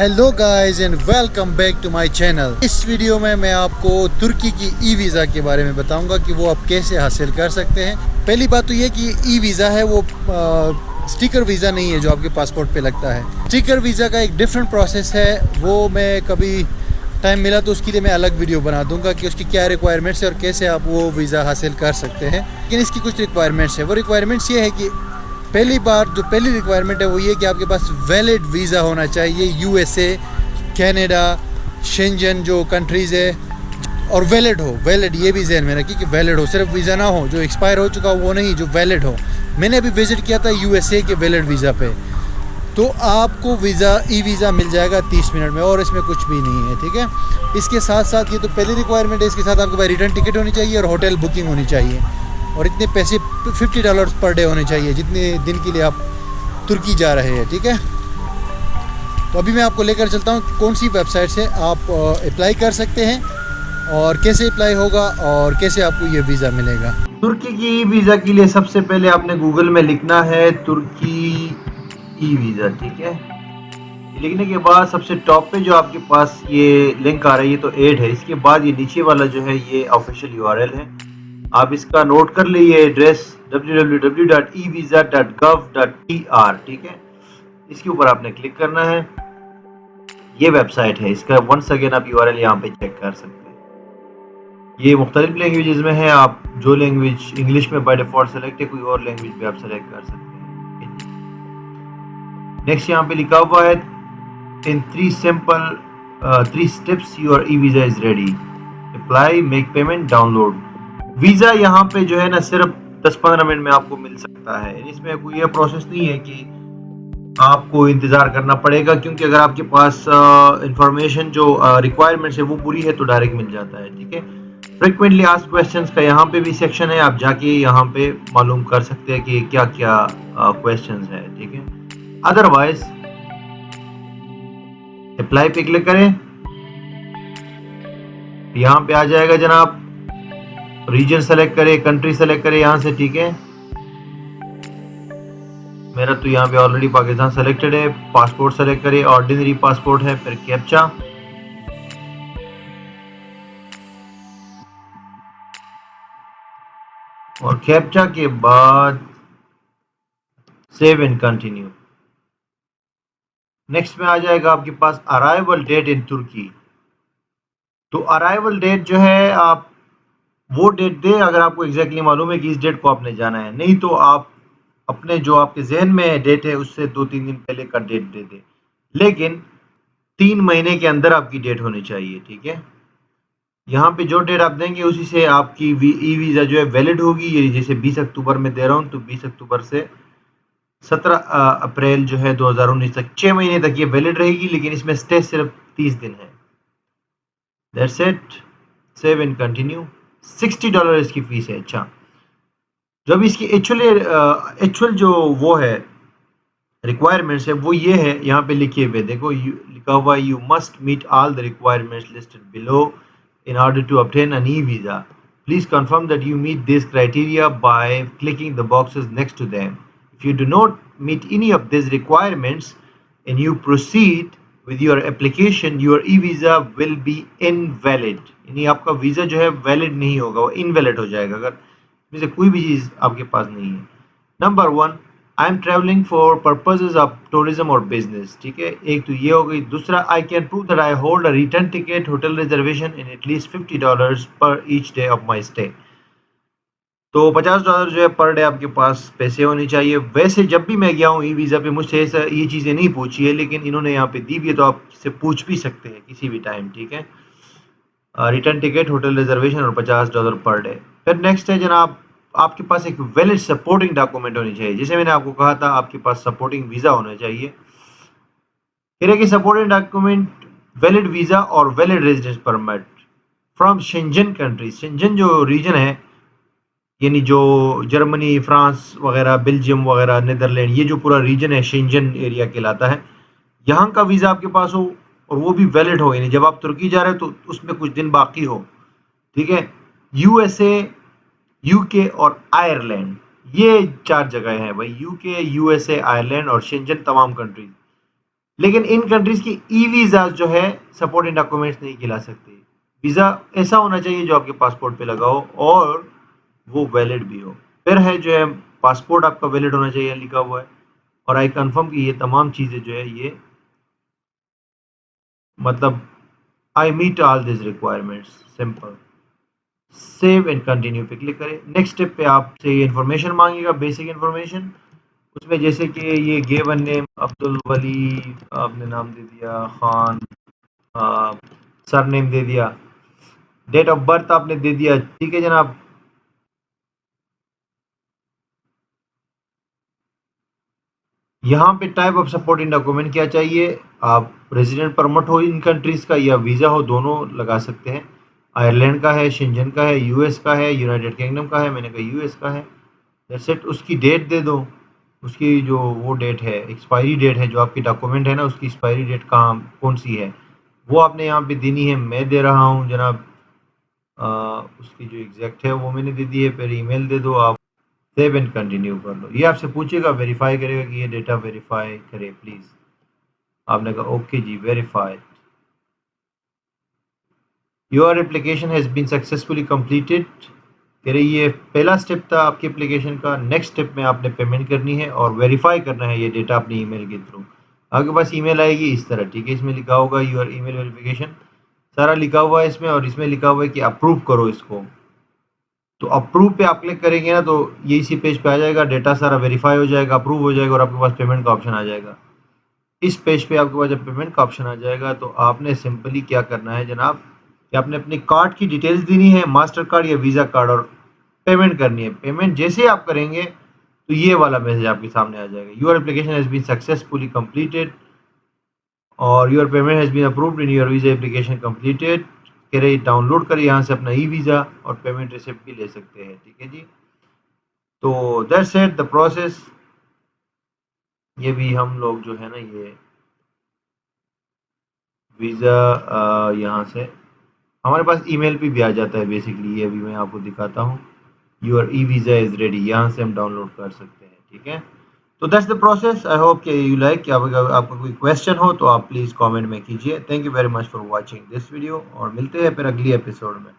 Hello guys and welcome back to my channel. इस video में मैं आपको तुर्की की ई वीज़ा के बारे में बताऊंगा कि वो आप कैसे हासिल कर सकते हैं। पहली बात तो ये कि ई वीज़ा है वो स्टिकर वीज़ा नहीं है जो आपके पासपोर्ट पे लगता है। स्टिकर वीज़ा का एक डिफरेंट प्रोसेस है, वो मैं कभी टाइम मिला तो उसके लिए मैं अलग वीडियो बना दूंगा कि उसकी क्या रिक्वायरमेंट्स है और कैसे आप वो वीज़ा हासिल कर सकते हैं। लेकिन इसकी कुछ रिक्वायरमेंट्स है। वो रिक्वायरमेंट्स ये है कि पहली रिक्वायरमेंट है वो ये कि आपके पास वैलिड वीज़ा होना चाहिए। यूएसए, कनाडा, शेंजन जो कंट्रीज़ है, और वैलिड हो। वैलिड ये भी जहन में रखिए कि वैलिड हो, सिर्फ वीज़ा ना हो जो एक्सपायर हो चुका हो वो नहीं, जो वैलिड हो। मैंने अभी विज़िट किया था यूएसए के वैलिड वीज़ा पे, तो आपको ई वीज़ा मिल जाएगा 30 मिनट में, और इसमें कुछ भी नहीं है। ठीक है, इसके साथ साथ ये तो पहली रिक्वायरमेंट है, इसके साथ आपके पास रिटर्न टिकट होनी चाहिए और होटल बुकिंग होनी चाहिए, और इतने पैसे $50 पर डे होने चाहिए जितने दिन के लिए आप तुर्की जा रहे हैं। ठीक है, तो अभी मैं आपको लेकर चलता हूँ कौन सी वेबसाइट से आप अप्लाई कर सकते हैं और कैसे अप्लाई होगा और कैसे आपको ये वीज़ा मिलेगा। तुर्की की वीज़ा के लिए सबसे पहले आपने गूगल में लिखना है तुर्की ई वीज़ा। ठीक है, लिखने के बाद सबसे टॉप पे जो आपके पास ये लिंक आ रहा है ये तो ऐड है, इसके बाद ये नीचे वाला जो है ये ऑफिशियल यूआरएल है। आप इसका नोट कर लीजिए एड्रेस www.evisa.gov.tr। ठीक है, इसके ऊपर आपने क्लिक करना है। ये वेबसाइट है, इसका वंस अगेन आप यूआरएल यहाँ पे चेक कर सकते हैं। ये मुख्तलिफ लैंग्वेजेस में है, आप जो लैंग्वेज इंग्लिश में बाय डिफॉल्ट सेलेक्ट है, कोई और लैंग्वेज भी आप सेलेक्ट कर सकते हैं। नेक्स्ट यहाँ पे लिखा हुआ है इन 3 steps your e visa is ready, apply, make payment, download. Visa यहाँ पे जो है ना सिर्फ 10-15 मिनट में आपको मिल सकता है। इसमें कोई ये प्रोसेस नहीं है कि आपको इंतज़ार करना पड़ेगा, क्योंकि अगर आपके पास इंफॉर्मेशन जो रिक्वायरमेंट्स है वो पूरी है तो डायरेक्ट मिल जाता है। ठीक है, फ्रिक्वेंटली आस्क्ड क्वेश्चंस का यहाँ पे भी सेक्शन है, आप जाके यहाँ पे मालूम कर सकते हैं कि क्या क्या क्वेश्चंस है। ठीक है, अदरवाइज अप्लाई पे क्लिक करें, यहाँ पे आ जाएगा जनाब। रीजन सेलेक्ट करें, कंट्री सेलेक्ट करें यहाँ से। ठीक है, मेरा तो यहाँ पे ऑलरेडी पाकिस्तान सेलेक्टेड है। पासपोर्ट सेलेक्ट करें, ऑर्डिनरी पासपोर्ट है, फिर कैप्चा, और कैप्चा के बाद सेव एंड कंटिन्यू। नेक्स्ट में आ जाएगा आपके पास अराइवल डेट इन तुर्की। तो अराइवल डेट जो है आप वो डेट दें अगर आपको एग्जैक्टली मालूम है कि इस डेट को आपने जाना है, नहीं तो आप अपने जो आपके जहन में डेट है उससे 2-3 दिन पहले का डेट दे दें, लेकिन 3 महीने के अंदर आपकी डेट होनी चाहिए। ठीक है, यहाँ पे जो डेट आप देंगे उसी से आपकी ई वीज़ा जो है वैलिड होगी। ये जैसे 20 अक्टूबर में दे रहा हूँ तो 20 अक्टूबर से 17 अप्रैल जो है 2019 तक, 6 महीने तक ये वैलिड रहेगी, लेकिन इसमें स्टे सिर्फ 30 दिन है। That's it, save and continue. $60 इसकी फीस है। अच्छा, जब इसकी एक्चुअल जो वो है रिक्वायरमेंट्स है वो ये है, यहाँ पे लिखे हुए देखो, लिखा हुआ है you must meet all the requirements listed below in order to obtain an e-visa. Please confirm that you meet these criteria by clicking the boxes next to them. If you do not meet any of these requirements and you proceed with your application, your e-visa will be invalid. यानी आपका visa जो है valid नहीं होगा, वो invalid हो जाएगा अगर इसमें से कोई भी चीज़ आपके पास नहीं है। Number 1, I am travelling for purposes of tourism और बिजनेस। ठीक है, एक तो ये हो गई। दूसरा, I can prove that I hold a return ticket, hotel reservation in at least $50 पर each day of my stay. तो $50 जो है पर डे आपके पास पैसे होने चाहिए। वैसे जब भी मैं गया हूँ ई वीज़ा पे मुझसे ऐसा ये चीज़ें नहीं पूछी है, लेकिन इन्होंने यहाँ पे दी भी है तो आप इससे पूछ भी सकते हैं किसी भी टाइम। ठीक है, रिटर्न टिकट, होटल रिजर्वेशन और $50 पर डे। फिर नेक्स्ट है जनाब, आपके पास एक वैलिड सपोर्टिंग डॉक्यूमेंट होनी चाहिए। जैसे मैंने आपको कहा था आपके पास सपोर्टिंग वीज़ा होना चाहिए। फिर कि सपोर्टिंग डॉक्यूमेंट, वैलिड वीज़ा और valid residence permit from Schengen country. Schengen जो रीजन है, यानी जो जर्मनी, फ्रांस वगैरह, बेल्जियम वगैरह, नीदरलैंड, ये जो पूरा रीजन है शेंजन एरिया कहलाता है, यहाँ का वीज़ा आपके पास हो और वो भी वैलिड हो, यानी जब आप तुर्की जा रहे हो तो उसमें कुछ दिन बाकी हो। ठीक है, यूएसए, यूके और आयरलैंड, ये 4 जगह हैं भाई, यूके, यूएसए, आयरलैंड और शेंजन, तमाम कंट्रीज। लेकिन इन कंट्रीज की ई वीज़ा जो है सपोर्टिंग डॉक्यूमेंट्स नहीं खिला सकते। वीज़ा ऐसा होना चाहिए जो आपके पासपोर्ट पे लगा हो और वो वैलिड भी हो। फिर है जो है पासपोर्ट आपका वैलिड होना चाहिए लिखा हुआ है, और आई कंफर्म कि ये तमाम चीज़ें जो है ये मतलब I meet all this requirements. Simple. Save and continue पे क्लिक करें। नेक्स्ट स्टेप पे आपसे ये इन्फॉर्मेशन मांगेगा, बेसिक इन्फॉर्मेशन। उसमें जैसे कि ये गिवन नेम अब्दुल वली आपने नाम दे दिया, खान सर नेम दे दिया, डेट ऑफ बर्थ आपने दे दिया, ठीक है जनाब। यहाँ पे टाइप ऑफ सपोर्टिंग डॉक्यूमेंट क्या चाहिए, आप रेजिडेंट परमिट हो इन कंट्रीज का या वीज़ा हो, दोनों लगा सकते हैं। आयरलैंड का है, शेंजन का है, यूएस का है, यूनाइटेड किंगडम का है, मैंने कहा यूएस का है। That's it. उसकी डेट दे दो, उसकी जो वो डेट है, एक्सपायरी डेट है, जो आपकी डॉक्यूमेंट है ना उसकी एक्सपायरी डेट कहाँ कौन सी है वो आपने यहाँ पे देनी है। मैं दे रहा हूँ जनाब उसकी जो एग्जैक्ट है वो मैंने दे दी है। फिर ईमेल दे दो आप, सेव एंड कंटिन्यू कर लो। ये आपसे पूछेगा, वेरीफाई करेगा कि ये डेटा वेरीफाई करे प्लीज़। आपने कहा ओके जी, verified. Your application has been successfully completed. कह रही ये पहला स्टेप था आपकी एप्लीकेशन का। नेक्स्ट स्टेप में आपने पेमेंट करनी है और वेरीफाई करना है ये डेटा अपनी ईमेल के थ्रू। आपके पास ईमेल आएगी इस तरह, ठीक है। इसमें लिखा होगा योर ईमेल वेरिफिकेशन, सारा लिखा हुआ है इसमें, और इसमें लिखा हुआ है कि अप्रूव करो इसको। तो अप्रूव पे आप क्लिक करेंगे ना तो ये इसी पेज पे आ जाएगा, डेटा सारा वेरीफाई हो जाएगा, अप्रूव हो जाएगा और आपके पास पेमेंट का ऑप्शन आ जाएगा। इस पेज पे आपके पास जब पेमेंट का ऑप्शन आ जाएगा तो आपने सिंपली क्या करना है जनाब कि आपने अपनी कार्ड की डिटेल्स देनी है, मास्टर कार्ड या वीज़ा कार्ड, और पेमेंट करनी है। पेमेंट जैसे आप करेंगे तो ये वाला मैसेज आपके सामने आ जाएगा, your application has been successfully completed और your payment has been approved in your visa application completed. कह रही डाउनलोड करें यहाँ से अपना ई वीज़ा और पेमेंट रिसिप्ट भी ले सकते हैं, ठीक है जी। तो दैट्स इट द प्रोसेस। ये भी हम लोग जो है ना ये वीज़ा यहाँ से हमारे पास ईमेल पे भी आ जाता है बेसिकली। ये अभी मैं आपको दिखाता हूँ, your e visa is ready, यहाँ से हम डाउनलोड कर सकते हैं, ठीक है। तो that's the process. I hope कि यू लाइक। आपका कोई क्वेश्चन हो तो आप प्लीज़ कमेंट में कीजिए। Thank you very much for watching this video और मिलते हैं फिर अगली एपिसोड में।